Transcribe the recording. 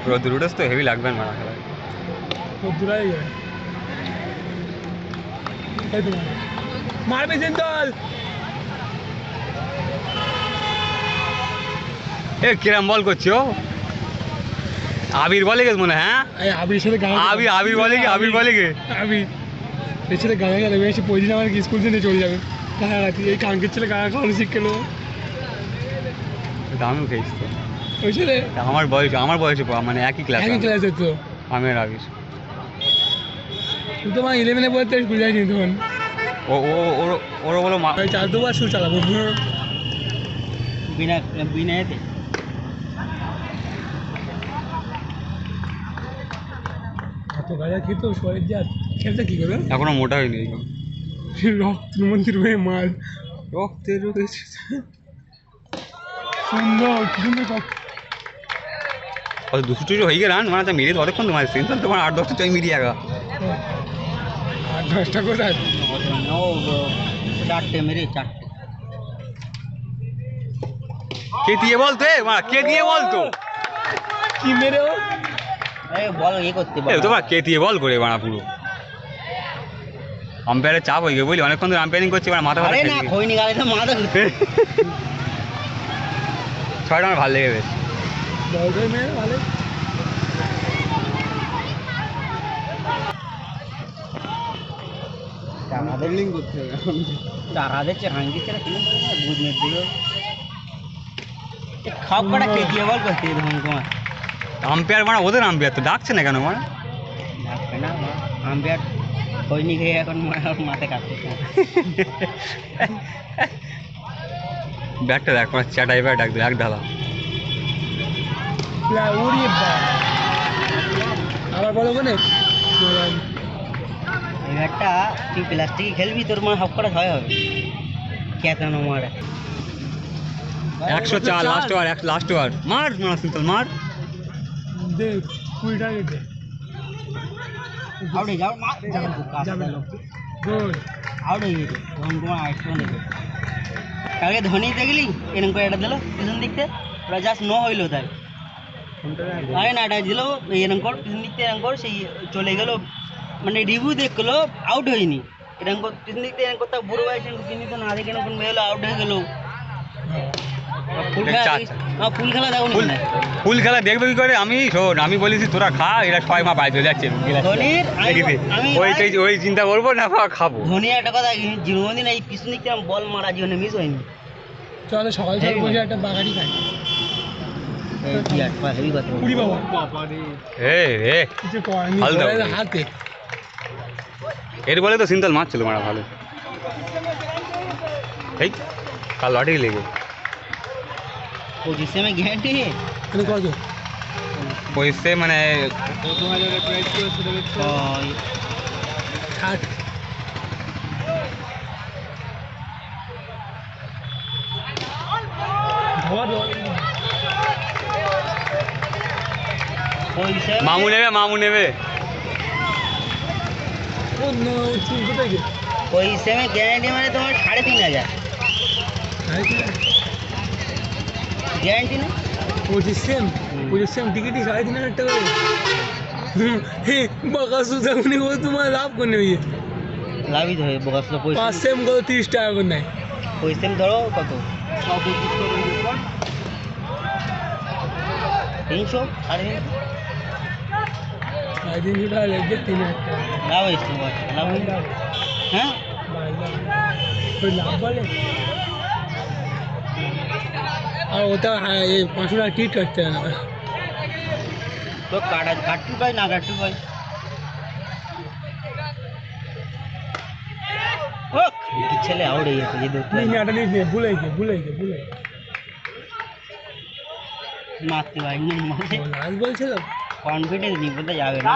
রোদ্দুর উঠেছে তো হেভি লাগবে মারা খেলা। রোদ্দুরাই যায় এই তো মারবে সেন্টল। এ কিরম বল করছো? আবির বলে গেছে মনে হয়। হ্যাঁ এই আবির সাথে গায়ে আবির বলে কি? আবির বলে কি? আবির এর সাথে গায়ে গেলে এসে পয়দিন আমার স্কুল থেকে চলে যাবে গায়ে। এই কানকের ছেলে গায়ে খাওয়ানো শিখলো। আমিও খেয়েছি তো। ওই ছেলে আমার বয়সে মানে একই ক্লাসে তো আমি আর আবির। তুই তো মা 11-এ পড়তে স্কুল যাইনি তখন। ওরা বলো চার দুবার শু চালাবো বিনা এতে। এত গাঁজা খেতো শরীর যা খেলতে কি করবে এখনো মোটা হয়নি। রক্তের মন্দির হয়ে মাল রক্তের সুন্দর দুশো টুশো হয়ে গেল মানে মেরে অনেকক্ষণ তোমার সেন্সার তোমার 8-10টা চাই মিরিয়ে আগা 8-10টা কোথায় 4টে মেরে 4টে। কে দিয়ে বলতো কে দিয়ে বলতো কি মেরে বল করতে তোমার কে দিয়ে বল করে বানা পুরো আম্পায়ারের চাপ হয়ে গেছে বুঝলি। অনেকক্ষণ ধরে আম্পায়ারিং করছে মাথা ব্যথা হয়নি গাড়ি তো মাথা ছয়টা আমার ভালো লেগে বেশ বলটাই মেরে ভালো। আম্পায়ার মানে ওদের আম্পায়ার তো ডাকছে না কেন মানে ডাকবে না আম্পায়ার হয়নি খেয়ে এখন মাথায় কাটছে। ব্যাটটা দেখ মানে চাটাই ব্যাট একদম এক ঢালা। আবার বলো কোনে এই ব্যাটটা তুই প্লাস্টিকে খেলবি তোর মা হক করে হয় হবে কেতন মার 104 লাস্ট ওভার মার সিম্পল মার দে 20 টাকা দে আউটে যাও মার যাবে গুড আউট হয়ে গেছে ধোন তোমার আইসো নেবে কালকে ধোনি দেখলি এরকম করে এটা দিল পিছন দিকতে ওরা জাস্ট নো হইলো তাই আরে না এটা দিল এরকম কর পিছন দিকতে এরকম কর সেই চলে গেল মানে রিভিউ দেখলো আউট হয়নি এরকম পিছন দিকতে এরকম করতে বুড়ো বয়সে কিন্তু না দেখে এরকম মেয়েলো আউট হয়ে গেল। ফুল খেলা দেখবে কি করে? আমি বলেছি তোরা খা এরা 6 মা বাইরে যাচ্ছে ওই চিন্তা করবো না খাবো। ধোনি একটা কথা জীবনদিন এই পিছন দিক থেকে বল মারা জীবনে মিস হয়নি। চলে সকাল সকাল বসে একটা বাগানি খাই হাতে এর বলে তো সিন্তাল মাছ ছিল মারা ভালো এই কাল লটারি লেগে जिससे मैं गारंटी है पैसे मैंने 2000 प्राइस को 60 मामू नेवे पैसे में गारंटी मैंने तुम्हारे 3500 গ্যারান্টি না 25 সেম টিকিটই 3500 টাকা बकासूदा उन्हें वो तुम्हारा लाभ करने हुई लाभ ही तो है बकासूदा 5 सेम को 30 টাকা করে নাই कोई सेम धरो कत 300 350 টাকা লাগবে 3000 টাকা লাভ হয়েছে লাভ হ্যাঁ कोई लाभ বলে और होता है ये 500 টাকা টিকিট কাটতে है ना तो काटू भाई ना काटू भाई ओ चले आउट है ये दो नहीं आटा नहीं भूल मारते भाई नहीं मारे लाल बॉल ছিল कॉन्फिडेंस नहीं पता जावे ना